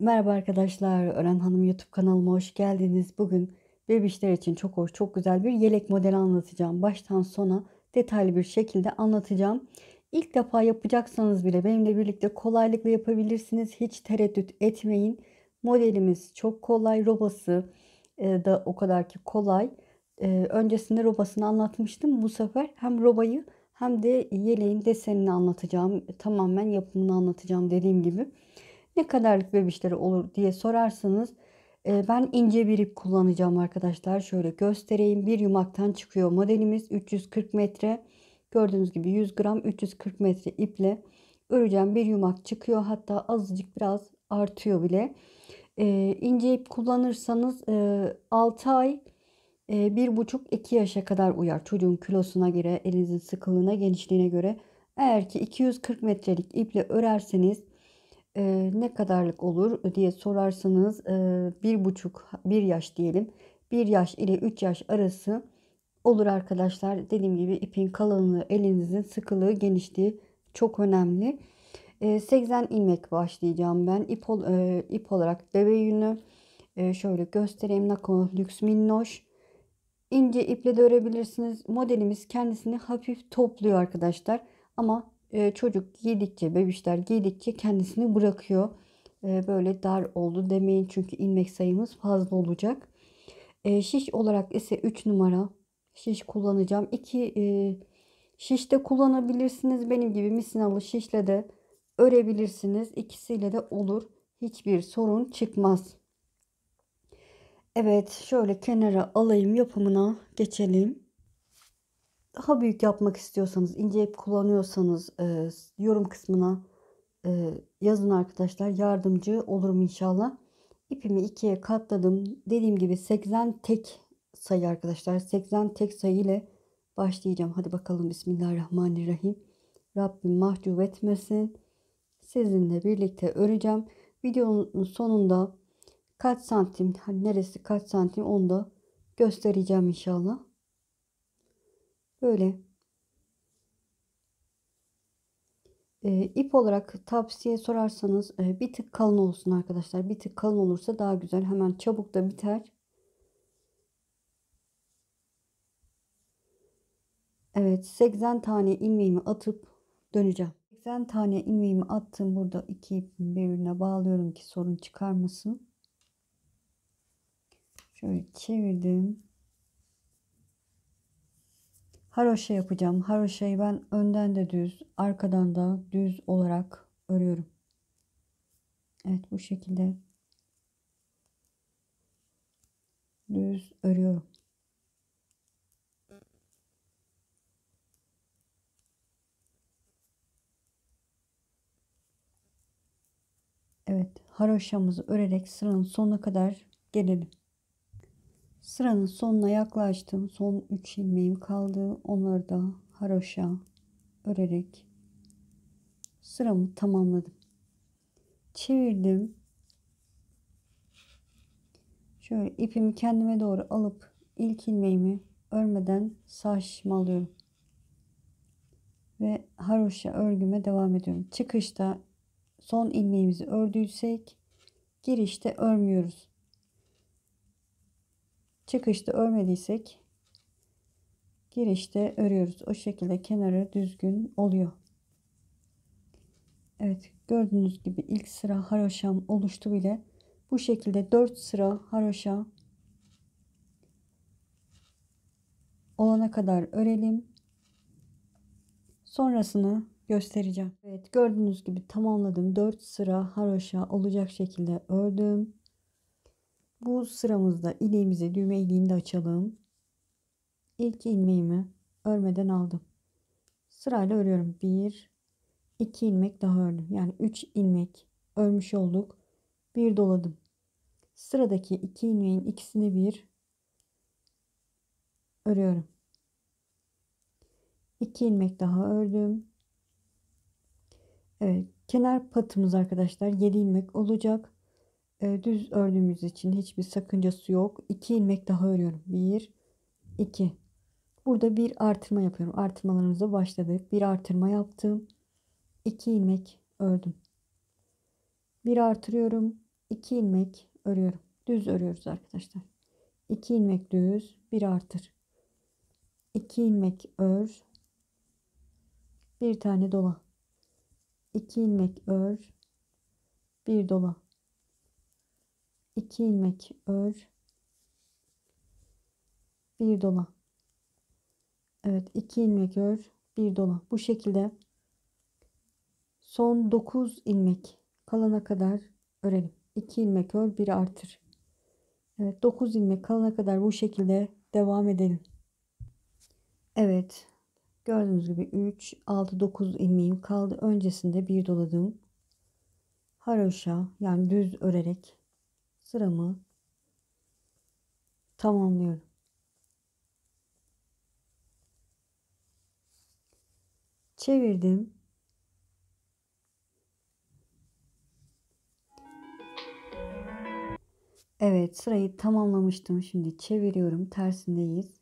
Merhaba arkadaşlar, Ören Hanım YouTube kanalıma hoş geldiniz. Bugün bebişler için çok hoş, çok güzel bir yelek modeli anlatacağım. Baştan sona detaylı bir şekilde anlatacağım. İlk defa yapacaksanız bile benimle birlikte kolaylıkla yapabilirsiniz. Hiç tereddüt etmeyin. Modelimiz çok kolay, robası da o kadar ki kolay. Öncesinde robasını anlatmıştım. Bu sefer hem robayı hem de yeleğin desenini anlatacağım. Tamamen yapımını anlatacağım dediğim gibi. Ne kadarlık bebişleri olur diye sorarsanız ben ince bir ip kullanacağım arkadaşlar. Şöyle göstereyim. Bir yumaktan çıkıyor modelimiz 340 metre. Gördüğünüz gibi 100 gram 340 metre iple öreceğim. Bir yumak çıkıyor. Hatta azıcık biraz artıyor bile. İnce ip kullanırsanız 6 ay 1,5-2 yaşa kadar uyar. Çocuğun kilosuna göre, elinizin sıkılığına, genişliğine göre. Eğer ki 240 metrelik iple örerseniz ne kadarlık olur diye sorarsanız 1,5-1 yaş diyelim. 1 yaş ile 3 yaş arası olur arkadaşlar. Dediğim gibi ipin kalınlığı, elinizin sıkılığı, genişliği çok önemli. 80 ilmek başlayacağım ben. İp olarak deve yünü. Şöyle göstereyim. Nako Lüks Minnoş. İnce iple de örebilirsiniz. Modelimiz kendisini hafif topluyor arkadaşlar. Ama çocuk giydikçe, bebişler giydikçe kendisini bırakıyor. Böyle dar oldu demeyin çünkü ilmek sayımız fazla olacak. Şiş olarak ise 3 numara şiş kullanacağım. 2 şiş de kullanabilirsiniz. Benim gibi misinalı şişle de örebilirsiniz. İkisiyle de olur. Hiçbir sorun çıkmaz. Evet, şöyle kenara alayım, yapımına geçelim. Daha büyük yapmak istiyorsanız, ince ip kullanıyorsanız yorum kısmına yazın arkadaşlar. Yardımcı olurum inşallah. İpimi ikiye katladım. Dediğim gibi 80 tek sayı arkadaşlar. 80 tek sayı ile başlayacağım. Hadi bakalım, Bismillahirrahmanirrahim. Rabbim mahcup etmesin. Sizinle birlikte öreceğim. Videonun sonunda kaç santim, hani neresi kaç santim onu da göstereceğim inşallah. Böyle ip olarak tavsiye sorarsanız bir tık kalın olsun arkadaşlar. Bir tık kalın olursa daha güzel. Hemen çabuk da biter. Evet, 80 tane ilmeğimi atıp döneceğim. 80 tane ilmeğimi attım. Burada iki ipimi birbirine bağlıyorum ki sorun çıkarmasın. Şöyle çevirdim. Haroşa yapacağım. Haroşayı ben önden de düz, arkadan da düz olarak örüyorum. Evet, bu şekilde düz örüyorum. Evet, haroşamızı örerek sıranın sonuna kadar gelelim. Sıranın sonuna yaklaştım. Son 3 ilmeğim kaldı. Onları da haroşa örerek sıramı tamamladım. Çevirdim. Şöyle ipimi kendime doğru alıp ilk ilmeğimi örmeden sağ şişimi alıyorum. Ve haroşa örgüme devam ediyorum. Çıkışta son ilmeğimizi ördüysek girişte örmüyoruz. Çıkışta örmediysek girişte örüyoruz. O şekilde kenarı düzgün oluyor. Evet, gördüğünüz gibi ilk sıra haroşam oluştu bile. Bu şekilde 4 sıra haroşa olana kadar örelim. Sonrasını göstereceğim. Evet, gördüğünüz gibi tamamladım. 4 sıra haroşa olacak şekilde ördüm. Bu sıramızda iliğimizi, düğme iliğini de açalım. İlk ilmeğimi örmeden aldım. Sırayla örüyorum. 1 2 ilmek daha ördüm. Yani 3 ilmek örmüş olduk. Bir doladım. Sıradaki 2 ilmeğin ikisini bir örüyorum. 2 ilmek daha ördüm. Evet, kenar patımız arkadaşlar 7 ilmek olacak. Düz ördüğümüz için hiçbir sakıncası yok. 2 ilmek daha örüyorum. 1 2. Burada bir artırma yapıyorum. Artırmalarımıza başladık. Bir artırma yaptım. 2 ilmek ördüm. Bir artırıyorum. 2 ilmek örüyorum. Düz örüyoruz arkadaşlar. 2 ilmek düz, bir artır. 2 ilmek ör, bir tane dola. 2 ilmek ör, bir dola. 2 ilmek ör, bir dola. Evet, 2 ilmek ör, bir dola. Bu şekilde son 9 ilmek kalana kadar örelim. 2 ilmek ör, bir artır. Evet, 9 ilmek kalana kadar bu şekilde devam edelim. Evet, gördüğünüz gibi 3 6 9 ilmeğim kaldı. Öncesinde bir doladım. Haroşa yani düz örerek sıramı tamamlıyorum. Çevirdim. Evet, sırayı tamamlamıştım. Şimdi çeviriyorum. Tersindeyiz.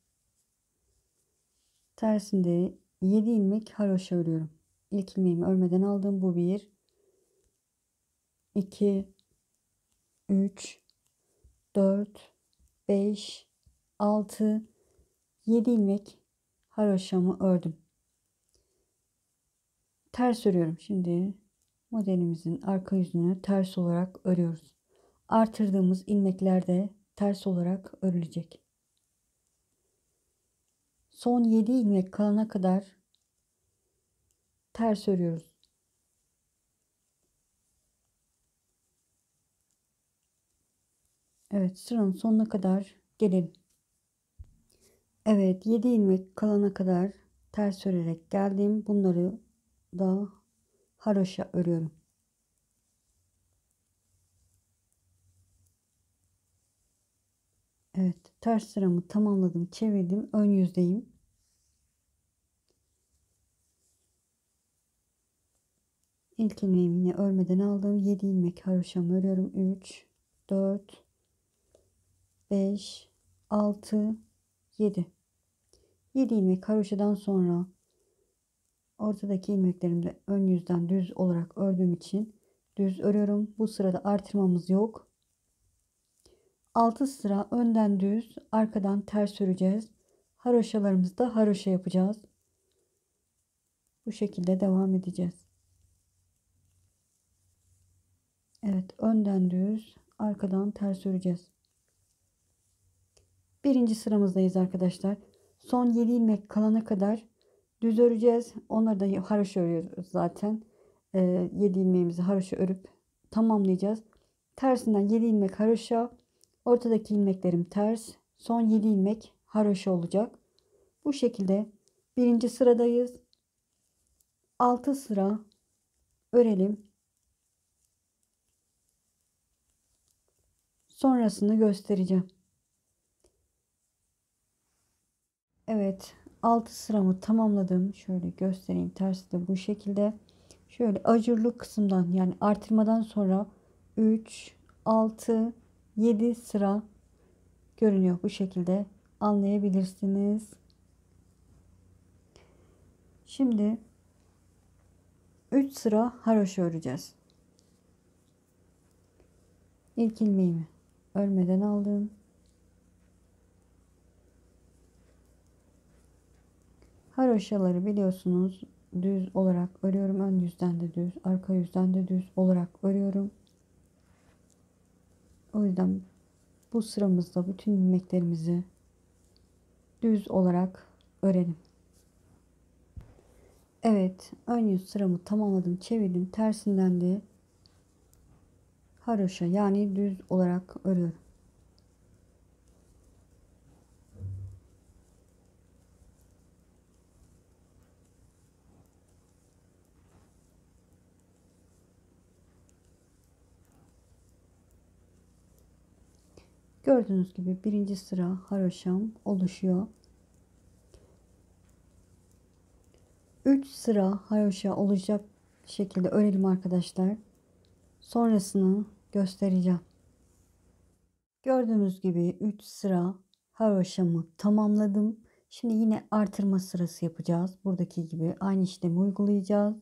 Tersinde 7 ilmek haroşa örüyorum. İlk ilmeğimi örmeden aldım. Bu 1 2 3 4 5 6 7 ilmek haroşamı ördüm. Ters örüyorum. Şimdi modelimizin arka yüzünü ters olarak örüyoruz. Artırdığımız ilmekler de ters olarak örülecek. Son 7 ilmek kalana kadar ters örüyoruz. Evet, sıranın sonuna kadar gelelim. Evet, 7 ilmek kalana kadar ters örerek geldim. Bunları da haroşa örüyorum. Evet, ters sıramı tamamladım, çevirdim. Ön yüzdeyim. İlk ilmeğimi yine örmeden aldım. 7 ilmek haroşamı örüyorum. 3 4 5 6 7 7 ilmek haroşadan sonra ortadaki ilmeklerimde ön yüzden düz olarak ördüğüm için düz örüyorum. Bu sırada artırmamız yok. 6 sıra önden düz, arkadan ters öreceğiz. Haroşalarımızda haroşa yapacağız. Bu şekilde devam edeceğiz. Evet, önden düz, arkadan ters öreceğiz. Birinci sıramızdayız arkadaşlar. Son 7 ilmek kalana kadar düz öreceğiz. Onları da haroşa örüyoruz zaten. 7 ilmeğimizi haroşa örüp tamamlayacağız. Tersinden 7 ilmek haroşa, ortadaki ilmeklerim ters. Son 7 ilmek haroşa olacak. Bu şekilde birinci sıradayız. 6 sıra örelim. Sonrasını göstereceğim. Evet, 6 sıramı tamamladım. Şöyle göstereyim. Tersi de bu şekilde. Şöyle ajurlu kısımdan yani artırmadan sonra 3, 6, 7 sıra görünüyor. Bu şekilde anlayabilirsiniz. Şimdi 3 sıra haroşa öreceğiz. İlk ilmeğimi örmeden aldım. Haroşaları biliyorsunuz düz olarak örüyorum. Ön yüzden de düz, arka yüzden de düz olarak örüyorum. O yüzden bu sıramızda bütün ilmeklerimizi düz olarak örelim. Evet, ön yüz sıramı tamamladım, çevirdim. Tersinden de haroşa yani düz olarak örüyorum. Gördüğünüz gibi birinci sıra haroşam oluşuyor. 3 sıra haroşa olacak şekilde örelim arkadaşlar. Sonrasını göstereceğim. Gördüğünüz gibi 3 sıra haroşamı tamamladım. Şimdi yine artırma sırası yapacağız. Buradaki gibi aynı işlemi uygulayacağız.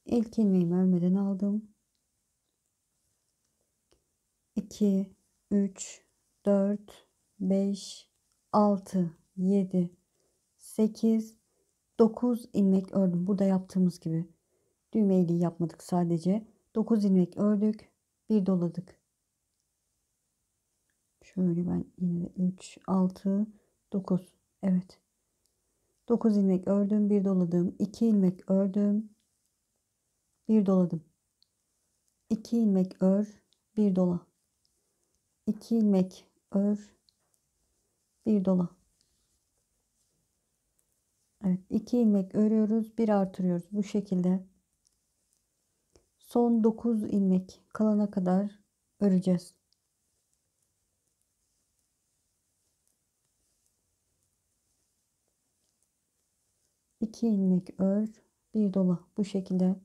İlk ilmeğimi örmeden aldım. 2, 3, 4, 5, 6, 7, 8, 9 ilmek ördüm. Burada yaptığımız gibi düğme iliği yapmadık sadece. 9 ilmek ördük. Bir doladık. Şöyle ben yine de 3, 6, 9. Evet. 9 ilmek ördüm. Bir doladım. 2 ilmek ördüm. Bir doladım. 2 ilmek ör. Bir dola. 2 ilmek ör. Bir dola. Evet. 2 ilmek örüyoruz. Bir artırıyoruz. Bu şekilde. Son 9 ilmek kalana kadar öreceğiz. İki ilmek ör, bir dola. Bu şekilde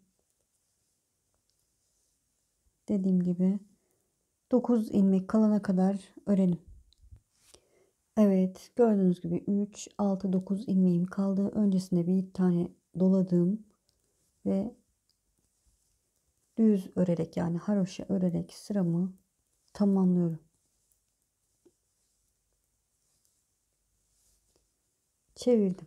dediğim gibi 9 ilmek kalana kadar örelim. Evet, gördüğünüz gibi 3, 6, 9 ilmeğim kaldı. Öncesinde bir tane doladım ve düz örerek, yani haroşa örerek sıramı tamamlıyorum. Çevirdim.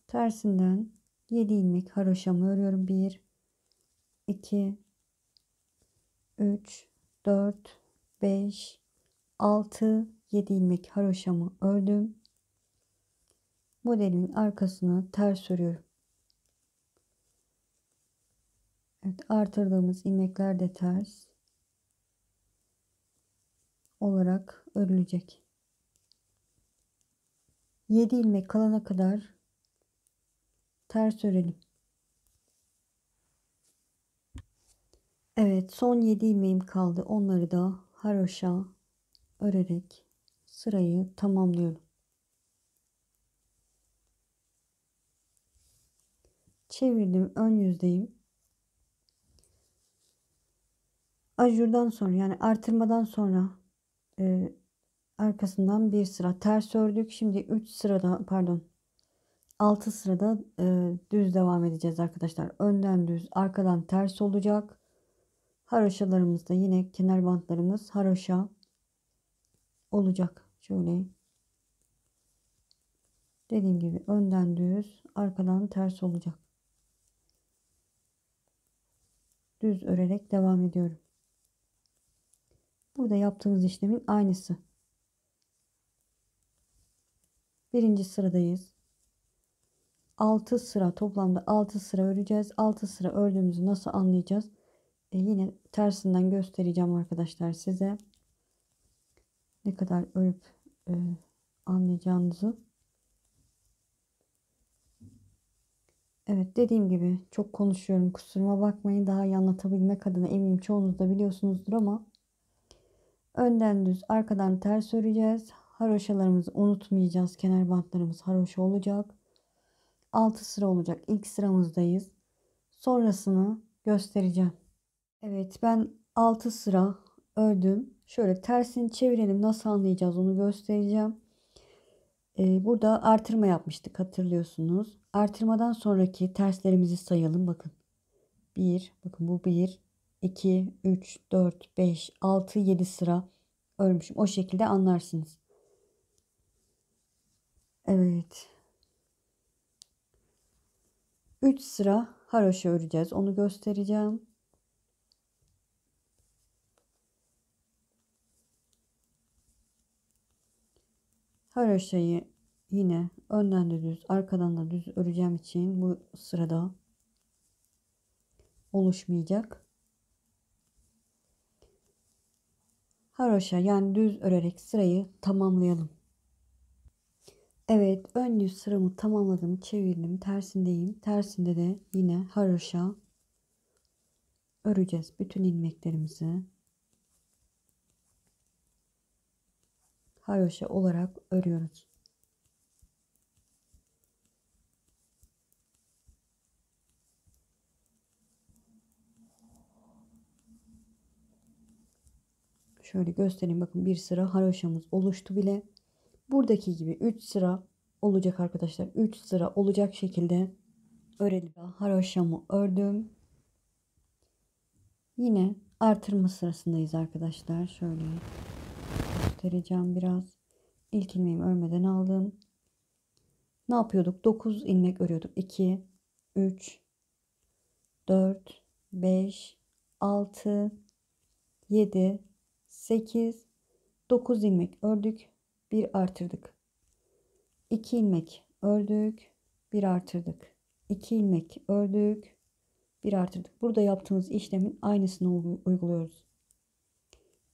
Tersinden 7 ilmek haroşamı örüyorum. 1, 2, 3, 4, 5, 6, 7 ilmek haroşamı ördüm. Modelimin arkasını ters örüyorum. Evet, artırdığımız ilmekler de ters olarak örülecek. 7 ilmek kalana kadar ters örelim. Evet, son 7 ilmeğim kaldı. Onları da haroşa örerek sırayı tamamlıyorum. Çevirdim, ön yüzdeyim. Ajurdan sonra, yani artırmadan sonra arkasından bir sıra ters ördük. Şimdi 3 sırada, pardon, 6 sırada düz devam edeceğiz arkadaşlar. Önden düz, arkadan ters olacak. Haroşalarımızda yine kenar bantlarımız haroşa olacak. Şöyle dediğim gibi önden düz, arkadan ters olacak. Düz örerek devam ediyorum. Burada yaptığımız işlemin aynısı. Birinci sıradayız. 6 sıra, toplamda 6 sıra öreceğiz. 6 sıra ördüğümüzü nasıl anlayacağız? Yine tersinden göstereceğim arkadaşlar size. Ne kadar örüp e, anlayacağınızı. Evet, dediğim gibi çok konuşuyorum. Kusuruma bakmayın. Daha iyi anlatabilmek adına, eminim çoğunuz da biliyorsunuzdur ama önden düz, arkadan ters öreceğiz. Haroşalarımızı unutmayacağız. Kenar bantlarımız haroşa olacak. 6 sıra olacak. İlk sıramızdayız. Sonrasını göstereceğim. Evet, ben 6 sıra ördüm. Şöyle tersini çevirelim. Nasıl anlayacağız onu göstereceğim. Burada artırma yapmıştık, hatırlıyorsunuz. Artırmadan sonraki terslerimizi sayalım. Bakın. 1, bakın bu 1, 2, 3, 4, 5, 6, 7 sıra örmüşüm. O şekilde anlarsınız. Evet. 3 sıra haroşa öreceğiz. Onu göstereceğim. Haroşayı yine önden de düz, arkadan da düz öreceğim için bu sırada oluşmayacak. Haroşa, yani düz örerek sırayı tamamlayalım. Evet, ön yüz sıramı tamamladım. Çevirdim. Tersindeyim. Tersinde de yine haroşa öreceğiz. Bütün ilmeklerimizi haroşa olarak örüyoruz. Şöyle göstereyim. Bakın bir sıra haroşamız oluştu bile. Buradaki gibi 3 sıra olacak arkadaşlar. 3 sıra olacak şekilde örelim. Haroşamı ördüm. Yine artırma sırasındayız arkadaşlar. Şöyle göstereceğim biraz. İlk ilmeğimi örmeden aldım. Ne yapıyorduk? 9 ilmek örüyorduk. 2, 3, 4, 5, 6, 7, 8, 9 ilmek ördük. Bir artırdık. 2 ilmek ördük. Bir artırdık. 2 ilmek ördük. Bir artırdık. Burada yaptığımız işlemin aynısını uyguluyoruz.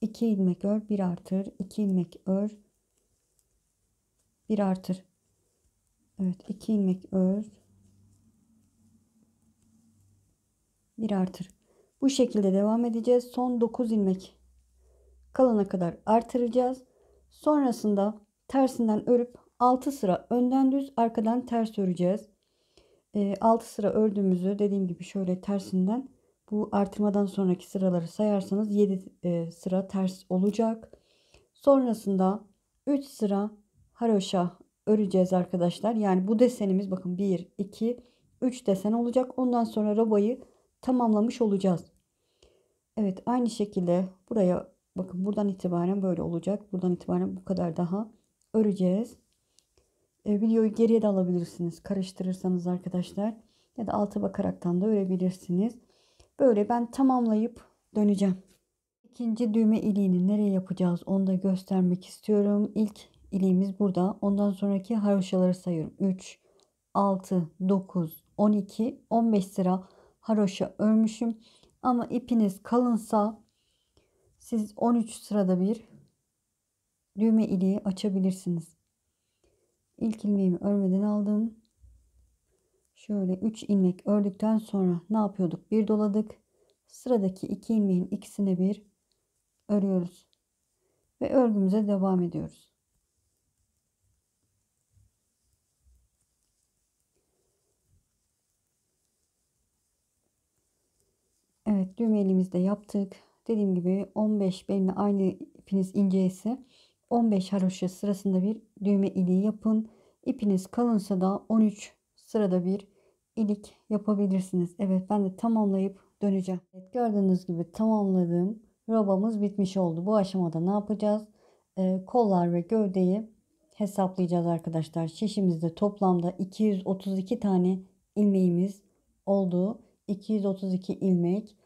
2 ilmek ör, bir artır. 2 ilmek ör, bir artır. Evet, 2 ilmek ör, bir artır. Bu şekilde devam edeceğiz. Son 9 ilmek kalana kadar artıracağız. Sonrasında tersinden örüp 6 sıra önden düz, arkadan ters öreceğiz. 6 sıra ördüğümüzü dediğim gibi şöyle tersinden, bu artırmadan sonraki sıraları sayarsanız 7 sıra ters olacak. Sonrasında 3 sıra haroşa öreceğiz arkadaşlar. Yani bu desenimiz bakın 1, 2, 3 desen olacak. Ondan sonra robayı tamamlamış olacağız. Evet, aynı şekilde buraya bakın, buradan itibaren böyle olacak. Buradan itibaren bu kadar daha öreceğiz. Videoyu geriye de alabilirsiniz karıştırırsanız arkadaşlar. Ya da alta bakaraktan da örebilirsiniz. Böyle ben tamamlayıp döneceğim. İkinci düğme iliğini nereye yapacağız onu da göstermek istiyorum. İlk iliğimiz burada. Ondan sonraki haroşaları sayıyorum. 3, 6, 9, 12, 15 sıra haroşa örmüşüm. Ama ipiniz kalınsa siz 13 sırada bir düğme iliği açabilirsiniz. İlk ilmeğimi örmeden aldım. Şöyle 3 ilmek ördükten sonra ne yapıyorduk? Bir doladık. Sıradaki 2 ilmeğin ikisine bir örüyoruz. Ve örgümüze devam ediyoruz. Evet, düğmeliğimizi de yaptık. Dediğim gibi 15, benimle aynı ipiniz ince ise 15 haroşa sırasında bir düğme iliği yapın. İpiniz kalınsa da 13 sırada bir ilik yapabilirsiniz. Evet, ben de tamamlayıp döneceğim. Evet, gördüğünüz gibi tamamladım. Robamız bitmiş oldu. Bu aşamada ne yapacağız? Kollar ve gövdeyi hesaplayacağız arkadaşlar. Şişimizde toplamda 232 tane ilmeğimiz oldu. 232 ilmek.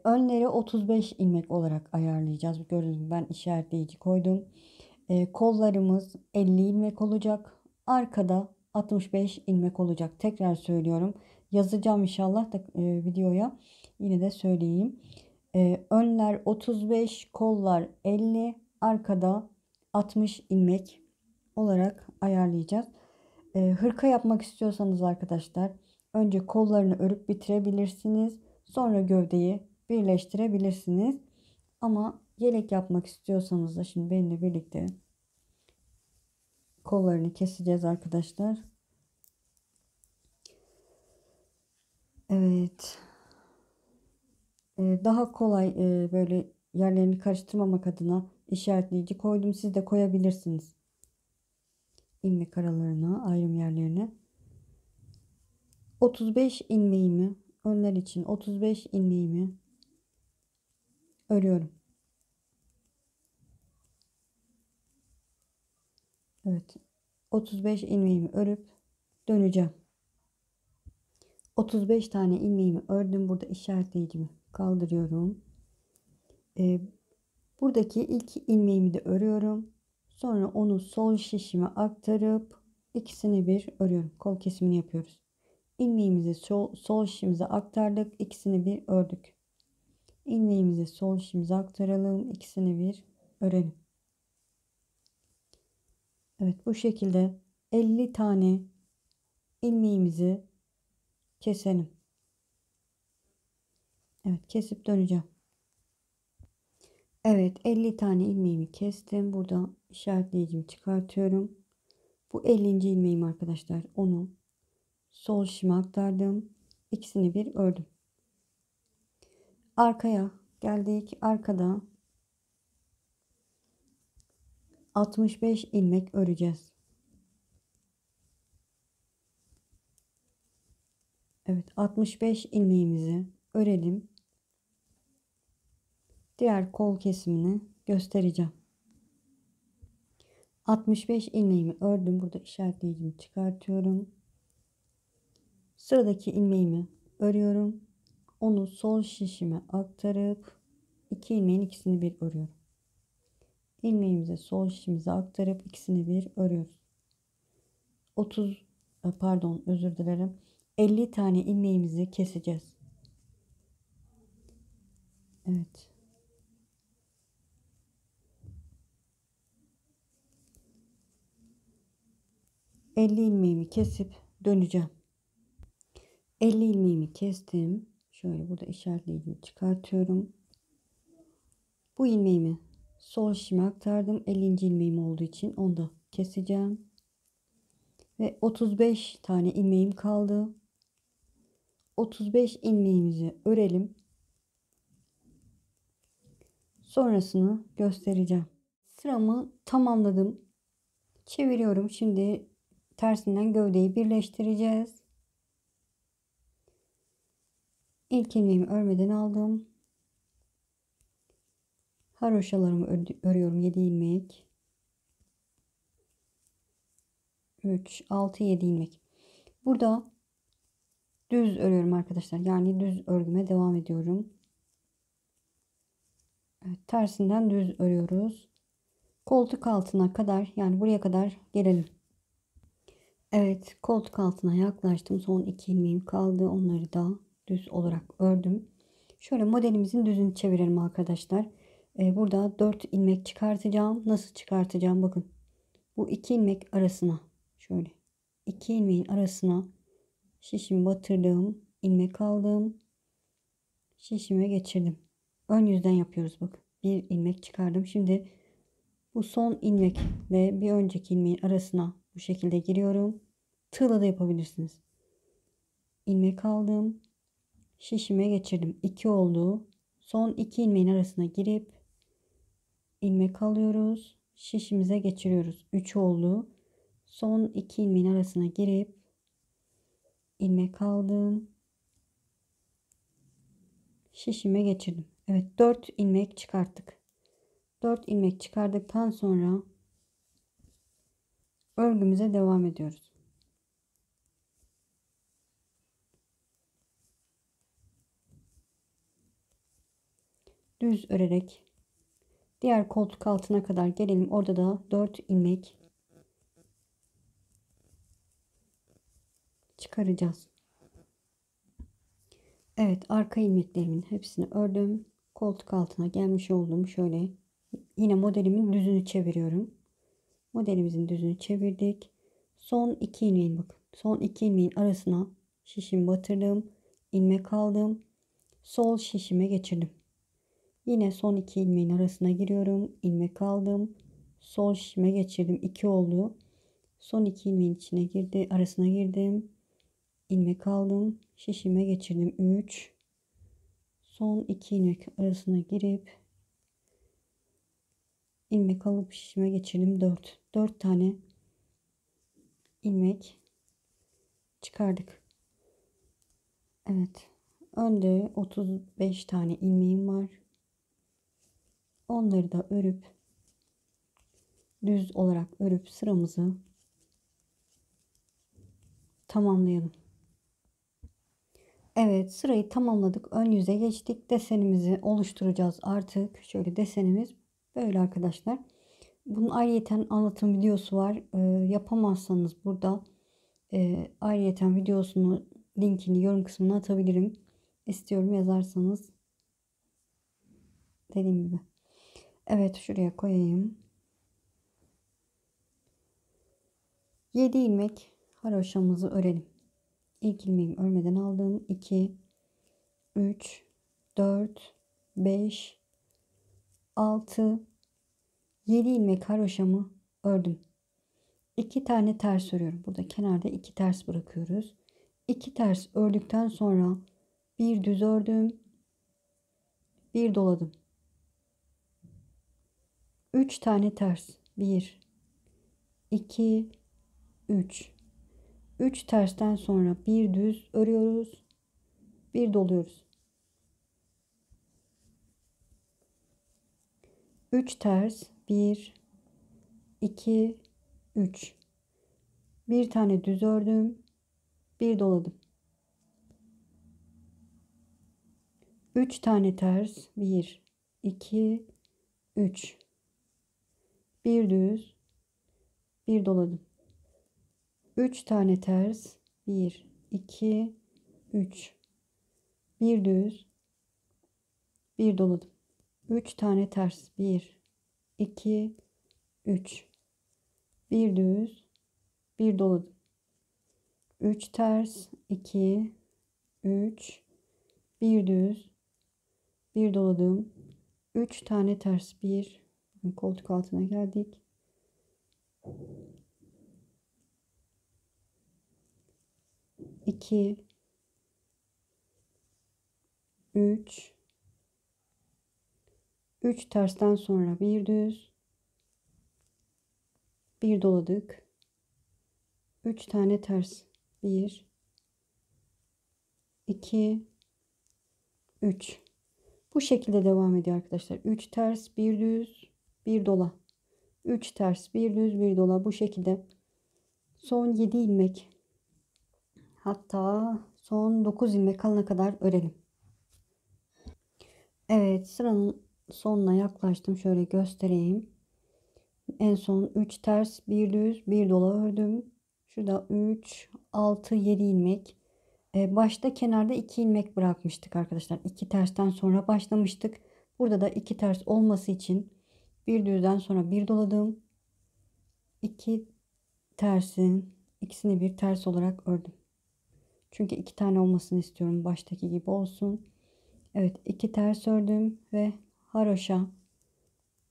Önleri 35 ilmek olarak ayarlayacağız. Gördüğünüz gibi ben işaretleyici koydum. Kollarımız 50 ilmek olacak. Arkada 65 ilmek olacak. Tekrar söylüyorum. Yazacağım inşallah da videoya. Yine de söyleyeyim. Önler 35, kollar 50, arkada 60 ilmek olarak ayarlayacağız. Hırka yapmak istiyorsanız arkadaşlar önce kollarını örüp bitirebilirsiniz. Sonra gövdeyi birleştirebilirsiniz. Ama yelek yapmak istiyorsanız da şimdi benimle birlikte kollarını keseceğiz arkadaşlar. Evet. Daha kolay böyle yerlerini karıştırmamak adına işaretleyici koydum. Siz de koyabilirsiniz. İlmek aralarına, ayrım yerlerine. 35 ilmeğimi, önler için 35 ilmeğimi örüyorum. Evet. 35 ilmeğimi örüp döneceğim. 35 tane ilmeğimi ördüm. Burada işaretleyicimi kaldırıyorum. Ee, Buradaki ilk ilmeğimi de örüyorum. Sonra onu sol şişime aktarıp ikisini bir örüyorum. Kol kesimini yapıyoruz. İlmeğimizi sol şişimize aktardık. İkisini bir ördük. İlmeğimizi sol şişimize aktaralım. İkisini bir örelim. Evet, bu şekilde 50 tane ilmeğimizi keselim. Evet, kesip döneceğim. Evet, 50 tane ilmeğimi kestim. Burada işaretleyicimi çıkartıyorum. Bu 50. ilmeğim arkadaşlar. Onu sol şişime aktardım. İkisini bir ördüm. Arkaya geldik. Arkada 65 ilmek öreceğiz. Evet, 65 ilmeğimizi örelim. Diğer kol kesimini göstereceğim. 65 ilmeğimi ördüm. Burada işaretleyicimi çıkartıyorum. Sıradaki ilmeğimi örüyorum. Onu sol şişime aktarıp 2 ilmeğin ikisini bir örüyorum. İlmeğimizi sol şişimize aktarıp ikisini bir örüyoruz. 30 pardon, özür dilerim. 50 tane ilmeğimizi keseceğiz. Evet. ...50 ilmeğimi kesip döneceğim. 50 ilmeğimi kestim. Şöyle burada işaretleyicimi çıkartıyorum. Bu ilmeğimi sol şişime aktardım. 50. ilmeğim olduğu için onu da keseceğim. Ve 35 tane ilmeğim kaldı. 35 ilmeğimizi örelim. Sonrasını göstereceğim. Sıramı tamamladım. Çeviriyorum. Şimdi tersinden gövdeyi birleştireceğiz. İlk ilmeğimi örmeden aldım. Haroşalarımı örüyorum. 7 ilmek. 3, 6, 7 ilmek. Burada düz örüyorum arkadaşlar. Yani düz örgüme devam ediyorum. Evet, tersinden düz örüyoruz. Koltuk altına kadar, yani buraya kadar gelelim. Evet, koltuk altına yaklaştım. Son 2 ilmeğim kaldı. Onları da düz olarak ördüm. Şöyle modelimizin düzünü çevirelim arkadaşlar. Burada 4 ilmek çıkartacağım. Nasıl çıkartacağım? Bakın. Bu 2 ilmek arasına şöyle 2 ilmeğin arasına şişimi batırdım. İlmek aldım. Şişime geçirdim. Ön yüzden yapıyoruz bak. Bir ilmek çıkardım. Şimdi bu son ilmekle bir önceki ilmeğin arasına bu şekilde giriyorum. Tığla da yapabilirsiniz. İlmek aldım. Şişime geçirdim. 2 oldu. Son 2 ilmeğin arasına girip ilmek alıyoruz. Şişimize geçiriyoruz. 3 oldu. Son 2 ilmeğin arasına girip ilmek aldım. Şişime geçirdim. Evet, 4 ilmek çıkarttık. 4 ilmek çıkardıktan sonra örgümüze devam ediyoruz. Düz örerek diğer koltuk altına kadar gelelim. Orada da 4 ilmek çıkaracağız. Evet, arka ilmeklerimin hepsini ördüm. Koltuk altına gelmiş oldum. Şöyle yine modelimin düzünü çeviriyorum. Modelimizin düzünü çevirdik. Son 2 ilmeğin, bakın. Son 2 ilmeğin arasına şişimi batırdım. İlmek aldım. Sol şişime geçirdim. Yine son 2 ilmeğin arasına giriyorum. İlmek aldım. Sol şişime geçirdim. 2 oldu. Son 2 ilmeğin içine arasına girdim. İlmek aldım. Şişime geçirdim. 3. Son 2 ilmek arasına girip ilmek alıp şişime geçirdim. 4. 4 tane ilmek çıkardık. Evet. Önde 35 tane ilmeğim var. Onları da örüp düz olarak örüp sıramızı tamamlayalım. Evet, sırayı tamamladık. Ön yüze geçtik. Desenimizi oluşturacağız artık. Şöyle desenimiz böyle arkadaşlar. Bunun ayrıyeten anlatım videosu var. Yapamazsanız burada ayrıyeten videosunu, linkini yorum kısmına atabilirim. İstiyorum yazarsanız, dediğim gibi. Evet, şuraya koyayım. 7 ilmek haroşamızı örelim. İlk ilmeğimi örmeden aldım. 2, 3, 4, 5, 6, 7 ilmek haroşamı ördüm. 2 tane ters örüyorum. Burada kenarda 2 ters bırakıyoruz. 2 ters ördükten sonra bir düz ördüm. Bir doladım. 3 tane ters. 1, 2, 3. 3 tersten sonra bir düz örüyoruz. Bir doluyoruz. 3 ters, 1 2 3. Bir tane düz ördüm, bir doladım. 3 tane ters, 1 2 3. Bir düz, bir doladım. 3 tane ters, 1 2 3. Bir düz, bir doladım. 3 tane ters, 1 2 3. Bir düz, bir doladım. 3 ters, 2 3. Bir düz, bir doladım. 3 tane ters, 1. Koltuk altına geldik. 2 3. 3 tersten sonra bir düz, bir doladık. 3 tane ters, 1 2 3. Bu şekilde devam ediyor arkadaşlar. 3 ters, bir düz, bir dola. 3 ters, bir düz, bir dola. Bu şekilde son 7 ilmek, hatta son 9 ilmek kalana kadar örelim. Evet, sıranın sonuna yaklaştım. Şöyle göstereyim. En son 3 ters, bir düz, bir dola ördüm. Şurada 3 6 7 ilmek. Başta kenarda 2 ilmek bırakmıştık arkadaşlar. 2 tersten sonra başlamıştık. Burada da 2 ters olması için bir düzden sonra bir doladım. 2 tersin ikisini bir ters olarak ördüm. Çünkü 2 tane olmasını istiyorum. Baştaki gibi olsun. Evet, 2 ters ördüm ve haroşa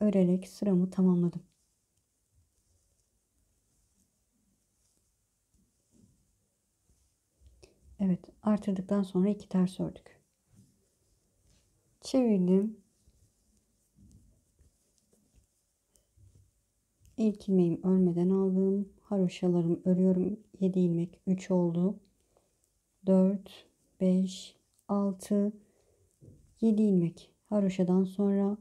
örerek sıramı tamamladım. Evet, artırdıktan sonra 2 ters ördük. Çevirdim. İlk ilmeğimi örmeden aldım. Haroşalarımı örüyorum. 7 ilmek 3 oldu. 4 5 6 7 ilmek haroşadan sonra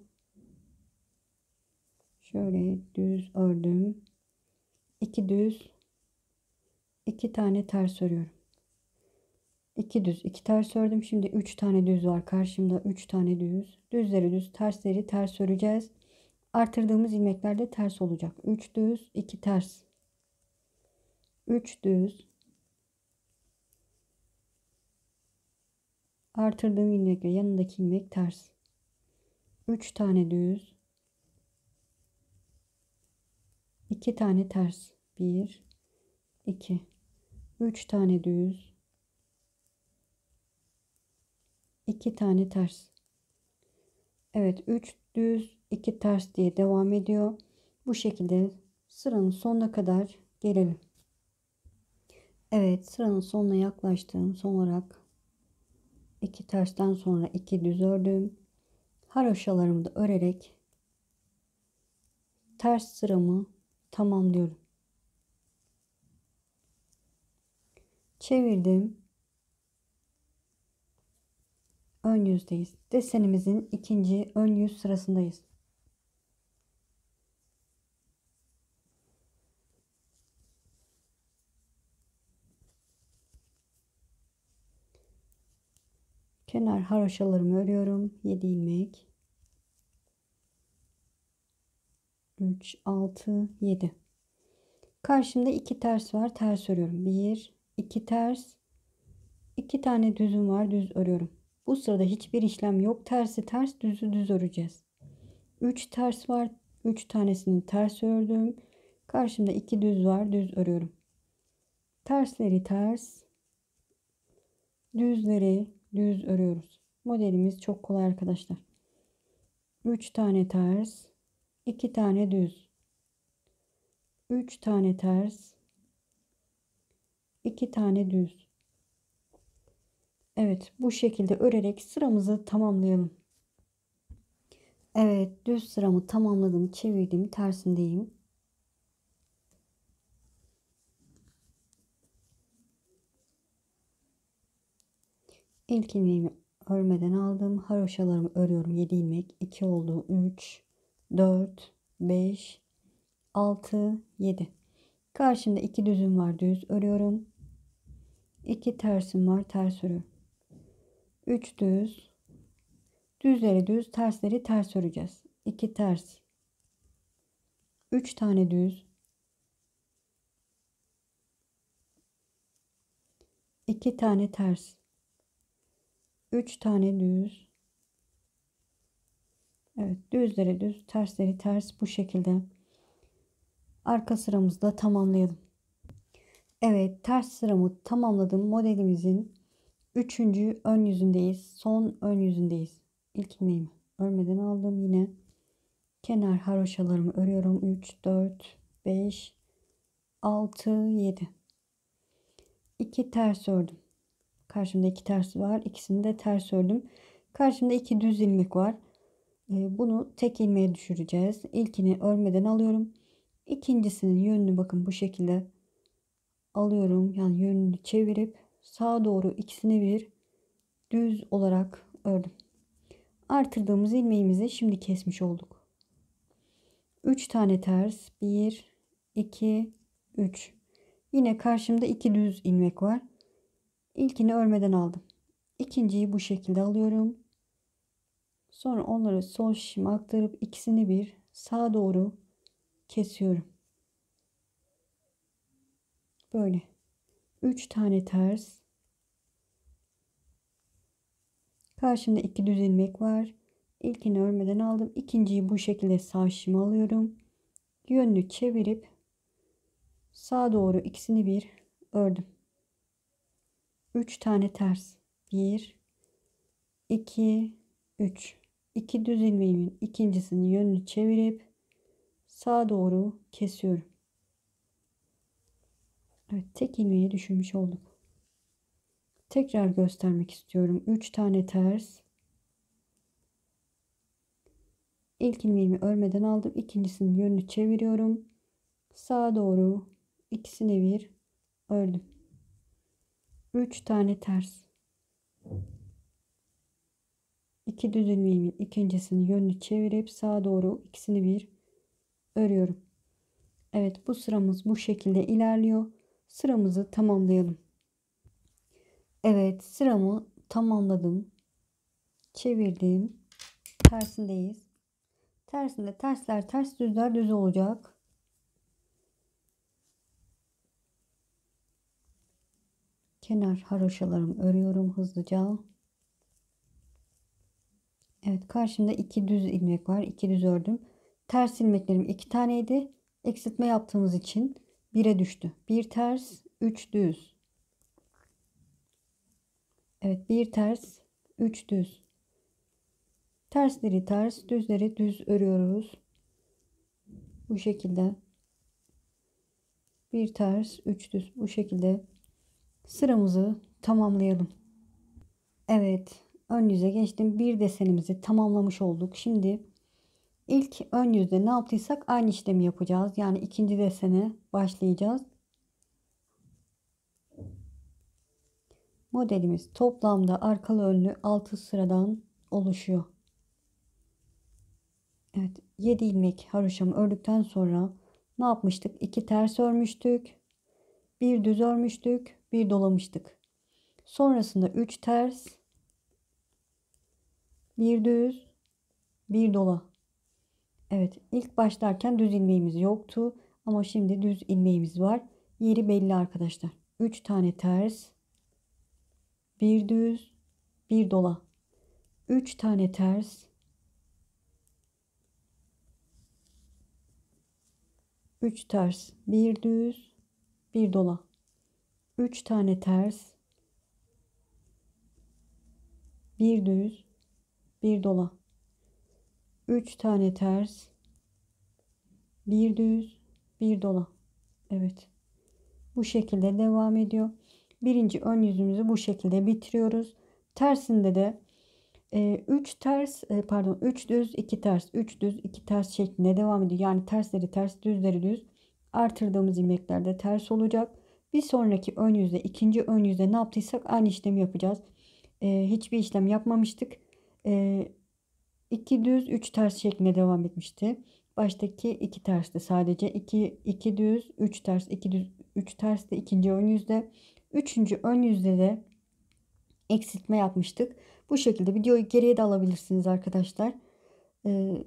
şöyle düz ördüm. 2 düz, 2 tane ters örüyorum. 2 düz, 2 ters ördüm. Şimdi 3 tane düz var karşımda. 3 tane düz. Düzleri düz, tersleri ters öreceğiz. Artırdığımız ilmekler de ters olacak. 3 düz, 2 ters. 3 düz. Artırdığım ilmekle yanındaki ilmek ters. 3 tane düz. 2 tane ters. 1 2 3 tane düz. 2 tane ters. Evet, 3 düz 2 ters diye devam ediyor. Bu şekilde sıranın sonuna kadar gelelim. Evet, sıranın sonuna yaklaştım. Son olarak 2 tersten sonra 2 düz ördüm. Haroşalarımı da örerek ters sıramı tamamlıyorum. Çevirdim. Ön yüzdeyiz. Desenimizin ikinci ön yüz sırasındayız. Kenar haroşalarımı örüyorum. 7 ilmek. 3 6 7. Karşımda 2 ters var. Ters örüyorum. 1 2 ters. 2 tane düzüm var. Düz örüyorum. Bu sırada hiçbir işlem yok. Tersi ters, düzü düz öreceğiz. 3 ters var. 3 tanesini ters ördüm. Karşımda 2 düz var. Düz örüyorum. Tersleri ters, düzleri düz örüyoruz. Modelimiz çok kolay arkadaşlar. 3 tane ters, 2 tane düz. 3 tane ters, 2 tane düz. Evet, bu şekilde örerek sıramızı tamamlayalım. Evet, düz sıramı tamamladım. Çevirdim. Tersindeyim. İlk ilmeğimi örmeden aldım. Haroşalarımı örüyorum. 7 ilmek. 2 oldu. 3, 4, 5, 6, 7. Karşımda 2 düzüm var. Düz örüyorum. 2 tersim var. Ters örüyorum. 3 düz. Düzleri düz, tersleri ters öreceğiz. 2 ters. 3 tane düz. 2 tane ters. 3 tane düz. Evet, düzleri düz, tersleri ters, bu şekilde. Arka sıramızda tamamlayalım. Evet, ters sıramı tamamladım. Modelimizin 3. ön yüzündeyiz. Son ön yüzündeyiz. İlk ilmeğimi örmeden aldım. Yine kenar haroşalarımı örüyorum. 3, 4, 5, 6, 7. 2 ters ördüm. Karşımda 2 ters var. İkisini de ters ördüm. Karşımda 2 düz ilmek var. Bunu tek ilmeğe düşüreceğiz. İlkini örmeden alıyorum. İkincisinin yönünü bakın bu şekilde alıyorum. Yani yönünü çevirip sağa doğru ikisini bir düz olarak ördüm. Artırdığımız ilmeğimizi şimdi kesmiş olduk. 3 tane ters. 1, 2, 3. Yine karşımda 2 düz ilmek var. İlkini örmeden aldım. İkinciyi bu şekilde alıyorum. Sonra onları sol şişime aktarıp ikisini bir sağa doğru kesiyorum. Böyle 3 tane ters. Karşımda 2 düz ilmek var. İlkini örmeden aldım. İkinciyi bu şekilde sağ şişime alıyorum. Yönünü çevirip sağa doğru ikisini bir ördüm. 3 tane ters. 1, 2, 3. 2 düz ilmeğimin ikincisini yönünü çevirip sağa doğru kesiyorum. Evet, tek ilmeği düşürmüş olduk. Tekrar göstermek istiyorum. 3 tane ters. İlk ilmeğimi örmeden aldım. İkincisinin yönünü çeviriyorum. Sağa doğru ikisini bir ördüm. 3 tane ters. 2 düz ilmeğimin ikincisinin yönünü çevirip sağa doğru ikisini bir örüyorum. Evet, bu sıramız bu şekilde ilerliyor. Sıramızı tamamlayalım. Evet, sıramı tamamladım. Çevirdim. Tersindeyiz. Tersinde tersler ters, düzler düz olacak. Kenar haroşalarımı örüyorum hızlıca. Evet, karşımda 2 düz ilmek var. 2 düz ördüm. Ters ilmeklerim 2 taneydi. Eksiltme yaptığımız için 1'e düştü. 1 ters, 3 düz. Evet, 1 ters, 3 düz. Tersleri ters, düzleri düz örüyoruz. Bu şekilde. 1 ters, 3 düz. Bu şekilde sıramızı tamamlayalım. Evet, ön yüze geçtim. Bir desenimizi tamamlamış olduk. Şimdi ilk ön yüzde ne yaptıysak aynı işlemi yapacağız. Yani ikinci desene başlayacağız. Modelimiz toplamda arkalı önlü 6 sıradan oluşuyor. Evet, 7 ilmek haroşamı ördükten sonra ne yapmıştık? 2 ters örmüştük. Bir düz örmüştük. Bir dolamıştık. Sonrasında 3 ters, bir düz, bir dola. Evet, ilk başlarken düz ilmeğimiz yoktu ama şimdi düz ilmeğimiz var. Yeri belli arkadaşlar. 3 tane ters, bir düz, bir dola. 3 tane ters, 3 ters, bir düz, bir dola. 3 tane ters, bir düz, bir dola. 3 tane ters, bir düz, bir dola. Evet. Bu şekilde devam ediyor. Birinci ön yüzümüzü bu şekilde bitiriyoruz. Tersinde de 3 ters pardon 3 düz 2 ters 3 düz 2 ters şeklinde devam ediyor. Yani tersleri ters, düzleri düz. Artırdığımız ilmeklerde ters olacak. Bir sonraki ön yüzde, ikinci ön yüzde ne yaptıysak aynı işlemi yapacağız. hiçbir işlem yapmamıştık. E, 2 düz 3 ters şeklinde devam etmişti. Baştaki 2 tersti sadece. 2 düz 3 ters, 2 düz 3 ters de ikinci ön yüzde. Üçüncü ön yüzde de eksiltme yapmıştık. Bu şekilde videoyu geriye de alabilirsiniz arkadaşlar. Ee,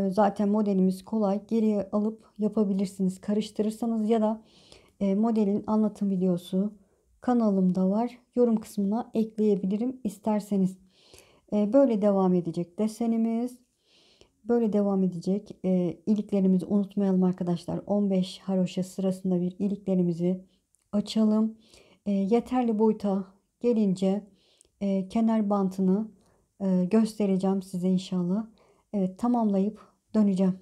Zaten modelimiz kolay. Geriye alıp yapabilirsiniz karıştırırsanız, ya da modelin anlatım videosu kanalımda var. Yorum kısmına ekleyebilirim isterseniz. Böyle devam edecek desenimiz. Böyle devam edecek. İliklerimizi unutmayalım arkadaşlar. 15 haroşa sırasında bir iliklerimizi açalım. Yeterli boyuta gelince kenar bantını göstereceğim size inşallah. Evet, tamamlayıp döneceğim.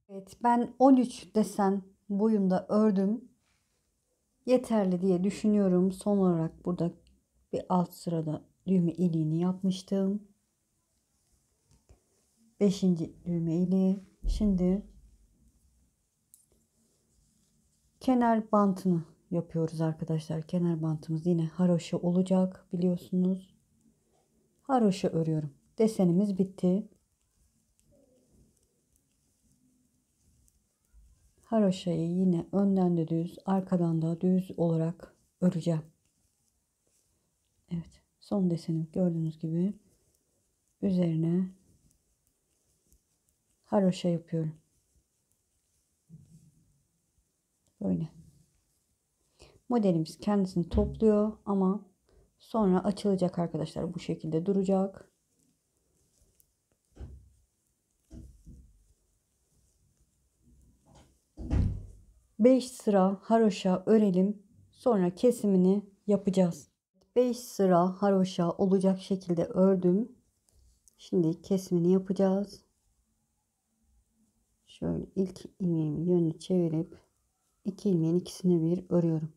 Evet, ben 13 desen boyunda ördüm. Yeterli diye düşünüyorum. Son olarak burada bir alt sırada düğme iliğini yapmıştım. 5. düğme iliği. Şimdi kenar bantını yapıyoruz arkadaşlar. Kenar bantımız yine haroşa olacak biliyorsunuz. Haroşa örüyorum. Desenimiz bitti. Haroşayı yine önden de düz, arkadan da düz olarak öreceğim. Evet, son desenim gördüğünüz gibi üzerine haroşa yapıyorum. Böyle. Modelimiz kendisini topluyor ama sonra açılacak arkadaşlar. Bu şekilde duracak. Beş sıra haroşa örelim. Sonra kesimini yapacağız. 5 sıra haroşa olacak şekilde ördüm. Şimdi kesimini yapacağız. Şöyle ilk ilmeğimin yönünü çevirip iki ilmeğin ikisini bir örüyorum.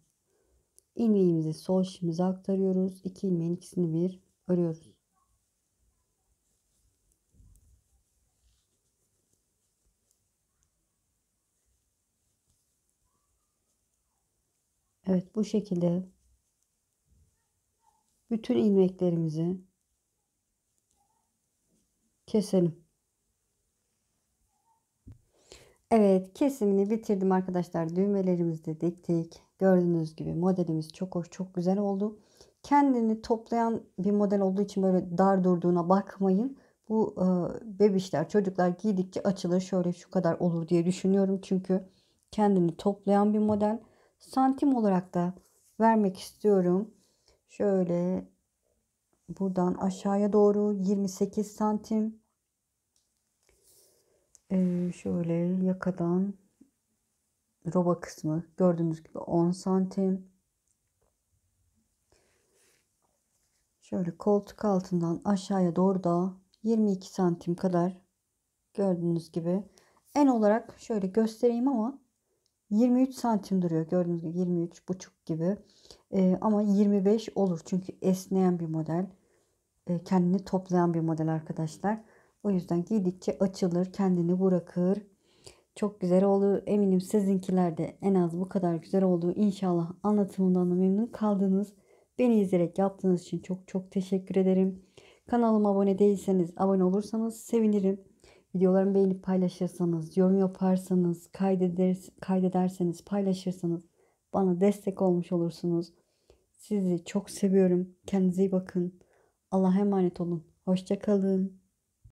İlmeğimizi sol şişimize aktarıyoruz. İki ilmeğin ikisini bir örüyoruz. Evet, bu şekilde bütün ilmeklerimizi keselim. Evet, kesimini bitirdim arkadaşlar. Düğmelerimizi de diktik. Gördüğünüz gibi modelimiz çok hoş, çok güzel oldu. Kendini toplayan bir model olduğu için böyle dar durduğuna bakmayın. Bu bebişler, çocuklar giydikçe açılır. Şöyle şu kadar olur diye düşünüyorum. Çünkü kendini toplayan bir model. Santim olarak da vermek istiyorum. Şöyle buradan aşağıya doğru 28 santim. Şöyle yakadan roba kısmı gördüğünüz gibi 10 santim. Şöyle koltuk altından aşağıya doğru da 22 santim kadar gördüğünüz gibi. En olarak şöyle göstereyim ama 23 santim duruyor. Gördüğünüz gibi 23 buçuk gibi. Ama 25 olur. Çünkü esneyen bir model. Kendini toplayan bir model arkadaşlar. O yüzden giydikçe açılır. Kendini bırakır. Çok güzel oldu. Eminim sizinkiler de en az bu kadar güzel oldu. İnşallah anlatımından da memnun kaldınız. Beni izleyerek yaptığınız için çok çok teşekkür ederim. Kanalıma abone değilseniz abone olursanız sevinirim. Videolarımı beğenip paylaşırsanız, yorum yaparsanız, kaydederseniz, paylaşırsanız bana destek olmuş olursunuz. Sizi çok seviyorum. Kendinize iyi bakın. Allah'a emanet olun. Hoşça kalın.